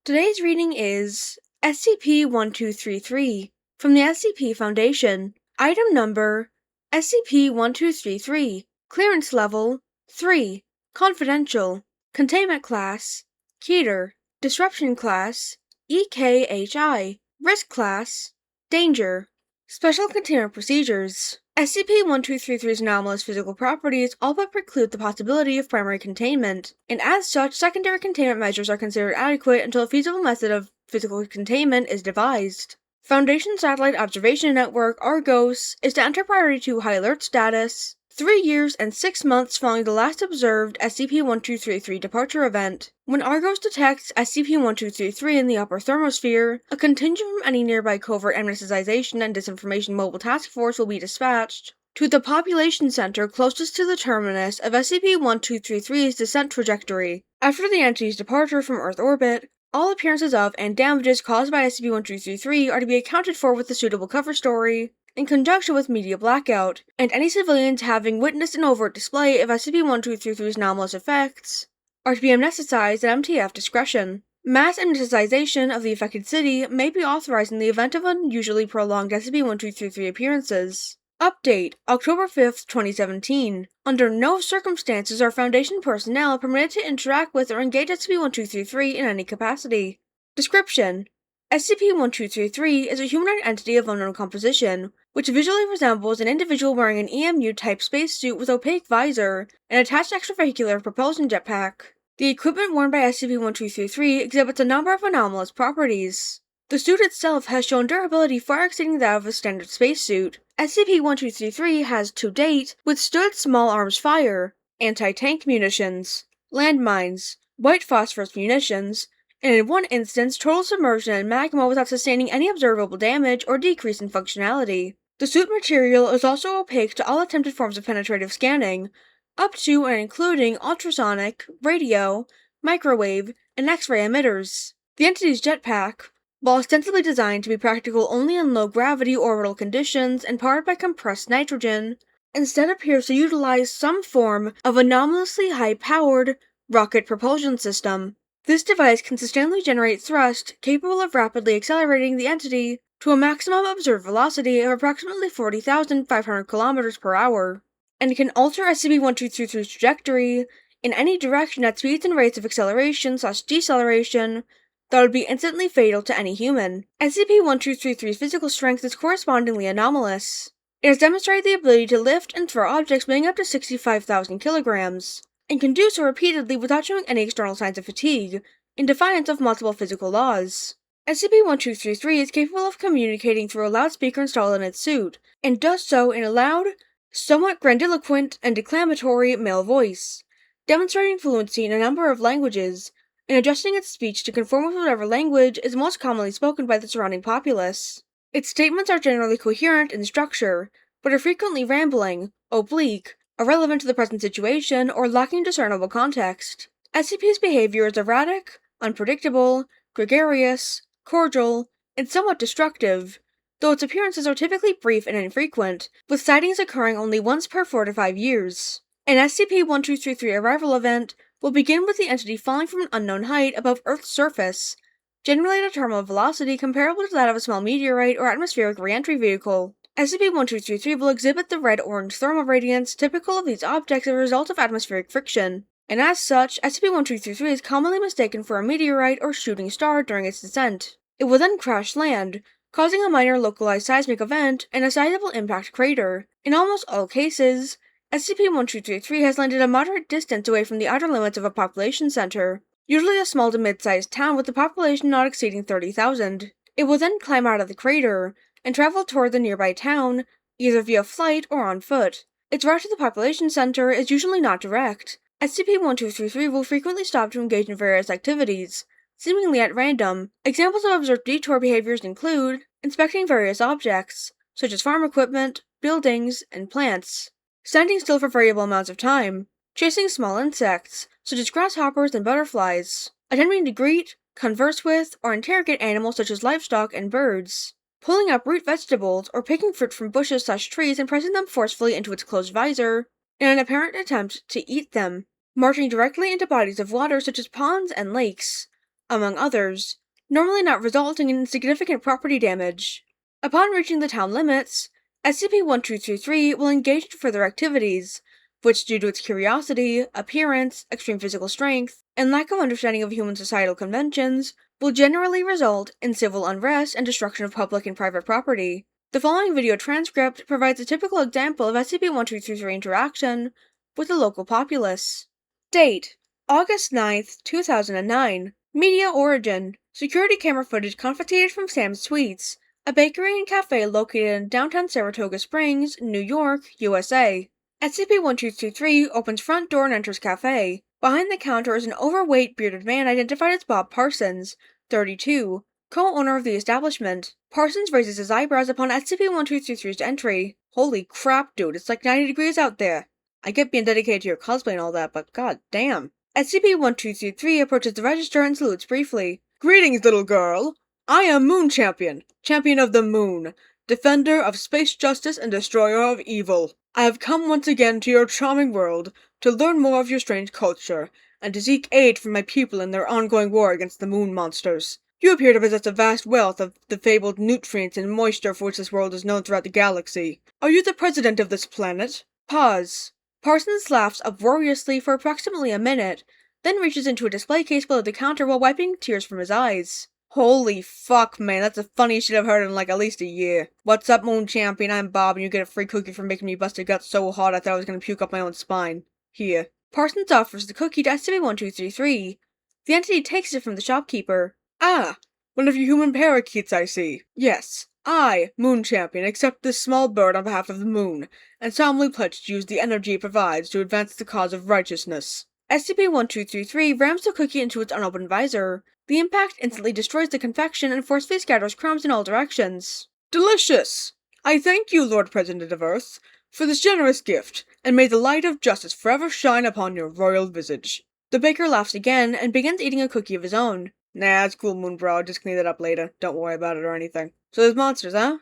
Today's reading is SCP-1233 from the SCP Foundation. Item number SCP-1233. Clearance level 3. Confidential. Containment class Keter. Disruption class EKHI. Risk class Danger. Special containment procedures. SCP-1233's anomalous physical properties all but preclude the possibility of primary containment, and as such, secondary containment measures are considered adequate until a feasible method of physical containment is devised. Foundation Satellite Observation Network, Argos, is to enter Priority 2 High Alert status 3 years and 6 months following the last observed SCP-1233 departure event. When Argos detects SCP-1233 in the upper thermosphere, a contingent from any nearby covert amnesticization and disinformation mobile task force will be dispatched to the population center closest to the terminus of SCP-1233's descent trajectory. After the entity's departure from Earth orbit, all appearances of and damages caused by SCP-1233 are to be accounted for with a suitable cover story, in conjunction with media blackout, and any civilians having witnessed an overt display of SCP-1233's anomalous effects are to be amnesticized at MTF discretion. Mass amnesticization of the affected city may be authorized in the event of unusually prolonged SCP-1233 appearances. Update: October 5th, 2017. Under no circumstances are Foundation personnel permitted to interact with or engage SCP-1233 in any capacity. Description: SCP-1233 is a humanoid entity of unknown composition, which visually resembles an individual wearing an EMU-type spacesuit with opaque visor and attached extravehicular propulsion jetpack. The equipment worn by SCP-1233 exhibits a number of anomalous properties. The suit itself has shown durability far exceeding that of a standard spacesuit. SCP-1233 has, to date, withstood small arms fire, anti-tank munitions, landmines, white phosphorus munitions, and in one instance, total submersion in magma without sustaining any observable damage or decrease in functionality. The suit material is also opaque to all attempted forms of penetrative scanning, up to and including ultrasonic, radio, microwave, and X-ray emitters. The entity's jetpack, while ostensibly designed to be practical only in low-gravity orbital conditions and powered by compressed nitrogen, instead appears to utilize some form of anomalously high-powered rocket propulsion system. This device can sustainably generate thrust capable of rapidly accelerating the entity to a maximum observed velocity of approximately 40,500 km per hour, and can alter SCP-1233's trajectory in any direction at speeds and rates of acceleration/deceleration that would be instantly fatal to any human. SCP-1233's physical strength is correspondingly anomalous. It has demonstrated the ability to lift and throw objects weighing up to 65,000 kilograms, and can do so repeatedly without showing any external signs of fatigue, in defiance of multiple physical laws. SCP-1233 is capable of communicating through a loudspeaker installed in its suit, and does so in a loud, somewhat grandiloquent and declamatory male voice, demonstrating fluency in a number of languages, and adjusting its speech to conform with whatever language is most commonly spoken by the surrounding populace. Its statements are generally coherent in structure, but are frequently rambling, oblique, irrelevant to the present situation, or lacking discernible context. SCP's behavior is erratic, unpredictable, gregarious, cordial, and somewhat destructive, though its appearances are typically brief and infrequent, with sightings occurring only once per 4 to 5 years. An SCP-1233 arrival event will begin with the entity falling from an unknown height above Earth's surface, generally at a terminal velocity comparable to that of a small meteorite or atmospheric re-entry vehicle. SCP-1233 will exhibit the red-orange thermal radiance typical of these objects as a result of atmospheric friction, and as such, SCP-1233 is commonly mistaken for a meteorite or shooting star during its descent. It will then crash-land, causing a minor localized seismic event and a sizable impact crater. In almost all cases, SCP-1233 has landed a moderate distance away from the outer limits of a population center, usually a small to mid-sized town with a population not exceeding 30,000. It will then climb out of the crater and travel toward the nearby town, either via flight or on foot. Its route to the population center is usually not direct. SCP-1233 will frequently stop to engage in various activities, seemingly at random. Examples of observed detour behaviors include inspecting various objects, such as farm equipment, buildings, and plants, standing still for variable amounts of time, chasing small insects, such as grasshoppers and butterflies, attempting to greet, converse with, or interrogate animals such as livestock and birds, pulling up root vegetables or picking fruit from bushes/trees and pressing them forcefully into its closed visor in an apparent attempt to eat them, marching directly into bodies of water such as ponds and lakes, among others, normally not resulting in significant property damage. Upon reaching the town limits, SCP-1233 will engage in further activities, which, due to its curiosity, appearance, extreme physical strength, and lack of understanding of human societal conventions, will generally result in civil unrest and destruction of public and private property. The following video transcript provides a typical example of SCP-1233 interaction with the local populace. Date: August 9th, 2009. Media origin: security camera footage confiscated from Sam's Tweets, a bakery and cafe located in downtown Saratoga Springs, New York, USA. SCP-1233 opens front door and enters cafe. Behind the counter is an overweight, bearded man identified as Bob Parsons, 32, co-owner of the establishment. Parsons raises his eyebrows upon SCP-1233's entry. Holy crap, dude, it's like 90 degrees out there. I get being dedicated to your cosplay and all that, but god damn. SCP-1233 approaches the register and salutes briefly. Greetings, little girl. I am Moon Champion, champion of the moon, defender of space justice and destroyer of evil. I have come once again to your charming world to learn more of your strange culture, and to seek aid from my people in their ongoing war against the moon monsters. You appear to possess a vast wealth of the fabled nutrients and moisture for which this world is known throughout the galaxy. Are you the president of this planet? Pause. Parsons laughs uproariously for approximately a minute, then reaches into a display case below the counter while wiping tears from his eyes. Holy fuck, man, that's the funniest shit I've heard in like at least a year. What's up, Moon Champion? I'm Bob, and you get a free cookie for making me bust a gut so hard I thought I was gonna puke up my own spine. Here. Parsons offers the cookie to SCP-1233. The entity takes it from the shopkeeper. Ah, one of you human parakeets, I see. Yes, I, Moon Champion, accept this small bird on behalf of the moon, and solemnly pledge to use the energy it provides to advance the cause of righteousness. SCP-1233 rams the cookie into its unopened visor. The impact instantly destroys the confection and forcefully scatters crumbs in all directions. Delicious! I thank you, Lord President of Earth, for this generous gift, and may the light of justice forever shine upon your royal visage. The baker laughs again and begins eating a cookie of his own. Nah, it's cool, Moon Bro, I'll just clean it up later. Don't worry about it or anything. So there's monsters, huh?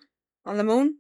On the moon?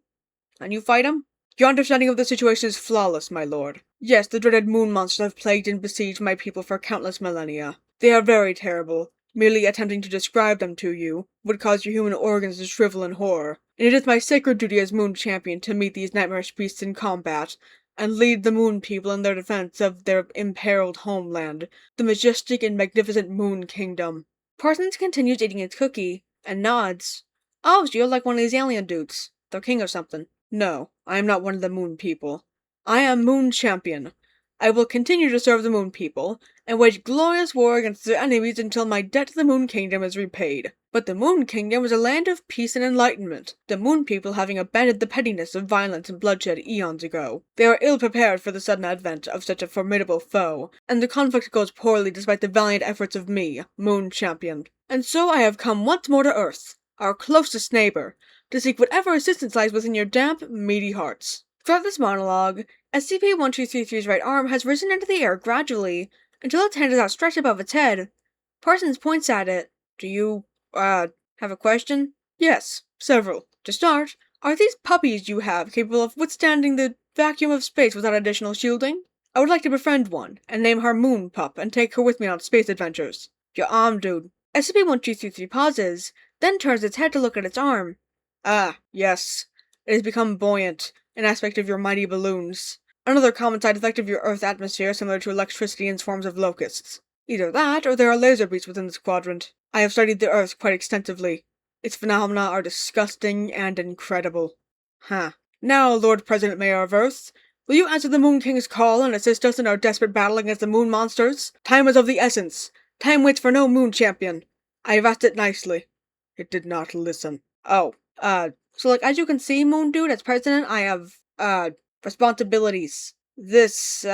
And you fight them? Your understanding of the situation is flawless, my lord. Yes, the dreaded moon monsters have plagued and besieged my people for countless millennia. They are very terrible. Merely attempting to describe them to you would cause your human organs to shrivel in horror, and it is my sacred duty as Moon Champion to meet these nightmarish beasts in combat, and lead the moon people in their defense of their imperiled homeland, the majestic and magnificent Moon Kingdom. Parsons continues eating his cookie, and nods. Oh, so you're like one of these alien dudes. They're king or something. No, I am not one of the moon people. I am Moon Champion. I will continue to serve the moon people, and wage glorious war against their enemies until my debt to the Moon Kingdom is repaid. But the Moon Kingdom is a land of peace and enlightenment, the moon people having abandoned the pettiness of violence and bloodshed eons ago. They are ill-prepared for the sudden advent of such a formidable foe, and the conflict goes poorly despite the valiant efforts of me, Moon Champion. And so I have come once more to Earth, our closest neighbor, to seek whatever assistance lies within your damp, meaty hearts. Throughout this monologue, SCP-1233's right arm has risen into the air gradually, until its hand is outstretched above its head. Parsons points at it. Do you, have a question? Yes, several. To start, are these puppies you have capable of withstanding the vacuum of space without additional shielding? I would like to befriend one, and name her Moon Pup, and take her with me on space adventures. Your arm, dude. SCP-1233 pauses, then turns its head to look at its arm. Ah, yes. It has become buoyant, an aspect of your mighty balloons. Another common side effect of your Earth atmosphere similar to electricity in swarms of locusts. Either that, or there are laser beams within this quadrant. I have studied the Earth quite extensively. Its phenomena are disgusting and incredible. Now, Lord President Mayor of Earth, will you answer the Moon King's call and assist us in our desperate battle against the moon monsters? Time is of the essence. Time waits for no Moon Champion. I have asked it nicely. It did not listen. So like, as you can see, Moon Dude, as president, I have, responsibilities. This,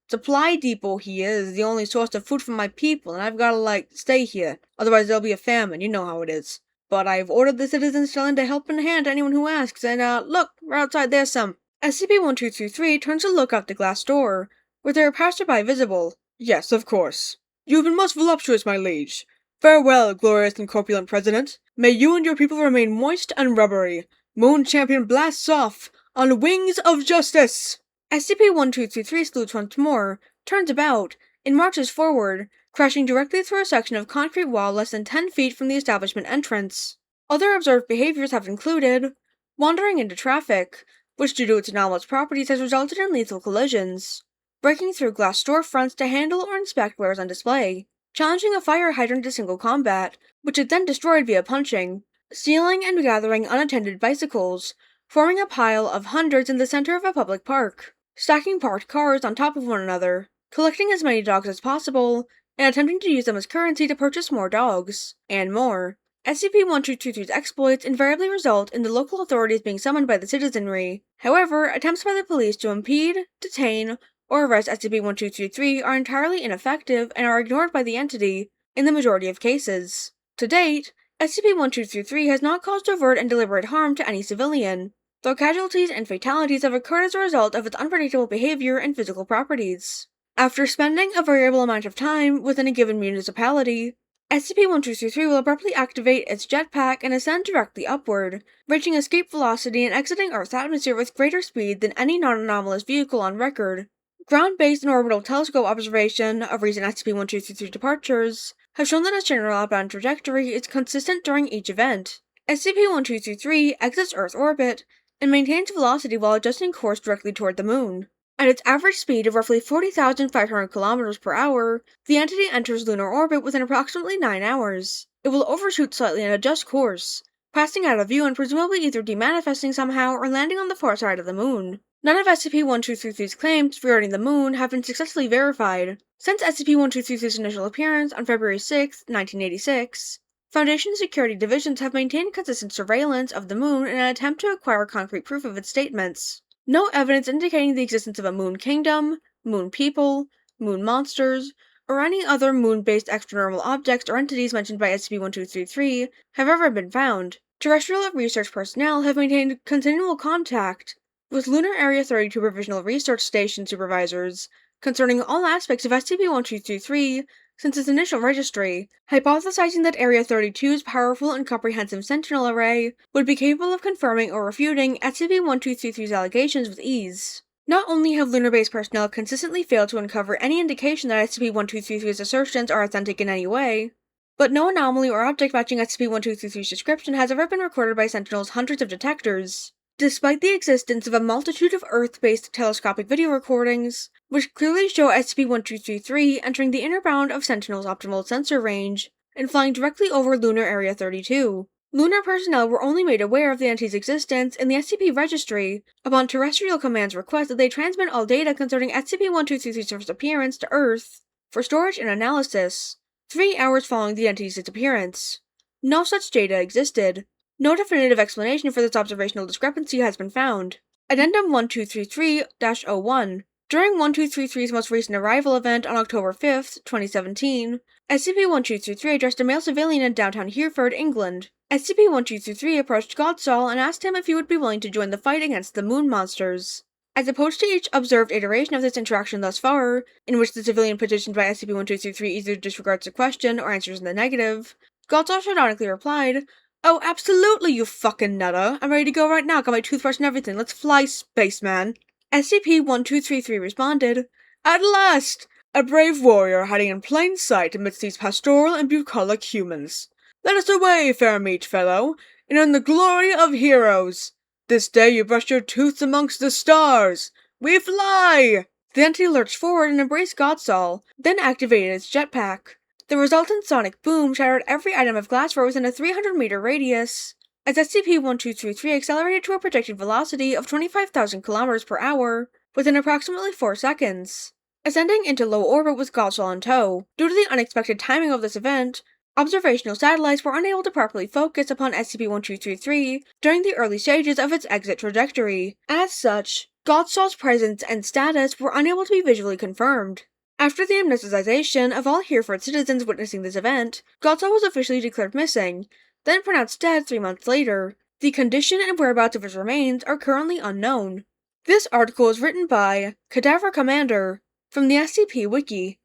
supply depot here is the only source of food for my people, and I've gotta, like, stay here. Otherwise there'll be a famine, you know how it is. But I've ordered the citizens to lend a helping hand to anyone who asks, and, look, right outside there's some. SCP-1233 turns to look out the glass door, where there are passerby visible. Yes, of course. You've been most voluptuous, my liege. Farewell, glorious and corpulent president. May you and your people remain moist and rubbery. Moon Champion blasts off on wings of justice! SCP-1233 salutes once more, turns about, and marches forward, crashing directly through a section of concrete wall less than 10 feet from the establishment entrance. Other observed behaviors have included wandering into traffic, which due to its anomalous properties has resulted in lethal collisions, breaking through glass storefronts to handle or inspect wares on display, challenging a fire hydrant to single combat, which it then destroyed via punching, stealing and gathering unattended bicycles, forming a pile of hundreds in the center of a public park, stacking parked cars on top of one another, collecting as many dogs as possible, and attempting to use them as currency to purchase more dogs, and more. SCP-1233's exploits invariably result in the local authorities being summoned by the citizenry. However, attempts by the police to impede, detain, or arrest SCP-1233 are entirely ineffective and are ignored by the entity in the majority of cases. To date, SCP-1233 has not caused overt and deliberate harm to any civilian, though casualties and fatalities have occurred as a result of its unpredictable behavior and physical properties. After spending a variable amount of time within a given municipality, SCP-1233 will abruptly activate its jetpack and ascend directly upward, reaching escape velocity and exiting Earth's atmosphere with greater speed than any non-anomalous vehicle on record. Ground-based and orbital telescope observation of recent SCP-1233 departures have shown that its general outbound trajectory is consistent during each event. SCP-1233 exits Earth orbit and maintains velocity while adjusting course directly toward the Moon. At its average speed of roughly 40,500 km per hour, the entity enters lunar orbit within approximately 9 hours. It will overshoot slightly and adjust course, passing out of view and presumably either demanifesting somehow or landing on the far side of the Moon. None of SCP-1233's claims regarding the Moon have been successfully verified. Since SCP-1233's initial appearance on February 6, 1986, Foundation security divisions have maintained consistent surveillance of the Moon in an attempt to acquire concrete proof of its statements. No evidence indicating the existence of a Moon Kingdom, Moon people, Moon monsters, or any other Moon-based extranormal objects or entities mentioned by SCP-1233 have ever been found. Terrestrial research personnel have maintained continual contact with Lunar Area 32 Provisional Research Station supervisors concerning all aspects of SCP-1233 since its initial registry, hypothesizing that Area 32's powerful and comprehensive Sentinel array would be capable of confirming or refuting SCP-1233's allegations with ease. Not only have lunar-based personnel consistently failed to uncover any indication that SCP-1233's assertions are authentic in any way, but no anomaly or object matching SCP-1233's description has ever been recorded by Sentinel's hundreds of detectors. Despite the existence of a multitude of Earth-based telescopic video recordings, which clearly show SCP-1233 entering the inner bound of Sentinel's optimal sensor range and flying directly over Lunar Area 32, lunar personnel were only made aware of the entity's existence in the SCP registry upon Terrestrial Command's request that they transmit all data concerning SCP-1233's first appearance to Earth for storage and analysis, 3 hours following the entity's disappearance. No such data existed. No definitive explanation for this observational discrepancy has been found. Addendum 1233-01. During 1233's most recent arrival event on October 5, 2017, SCP-1233 addressed a male civilian in downtown Hereford, England. SCP-1233 approached Godsaul and asked him if he would be willing to join the fight against the Moon monsters. As opposed to each observed iteration of this interaction thus far, in which the civilian petitioned by SCP-1233 either disregards the question or answers in the negative, Godsaul sardonically replied, "Oh, absolutely, you fucking nutter. I'm ready to go right now, got my toothbrush and everything. Let's fly, spaceman." SCP-1233 responded, "At last! A brave warrior hiding in plain sight amidst these pastoral and bucolic humans. Let us away, fair meat fellow, and in the glory of heroes. This day you brush your tooth amongst the stars. We fly!" The entity lurched forward and embraced Godsaul, then activated its jetpack. The resultant sonic boom shattered every item of glassware within a 300-meter radius, as SCP-1233 accelerated to a projected velocity of 25,000 km per hour within approximately 4 seconds, ascending into low orbit with Godsaul in tow. Due to the unexpected timing of this event, observational satellites were unable to properly focus upon SCP-1233 during the early stages of its exit trajectory. As such, Godsaul's presence and status were unable to be visually confirmed. After the amnesticization of all Hereford citizens witnessing this event, Godsaul was officially declared missing, then pronounced dead 3 months later. The condition and whereabouts of his remains are currently unknown. This article is written by CadaverCommander from the SCP Wiki.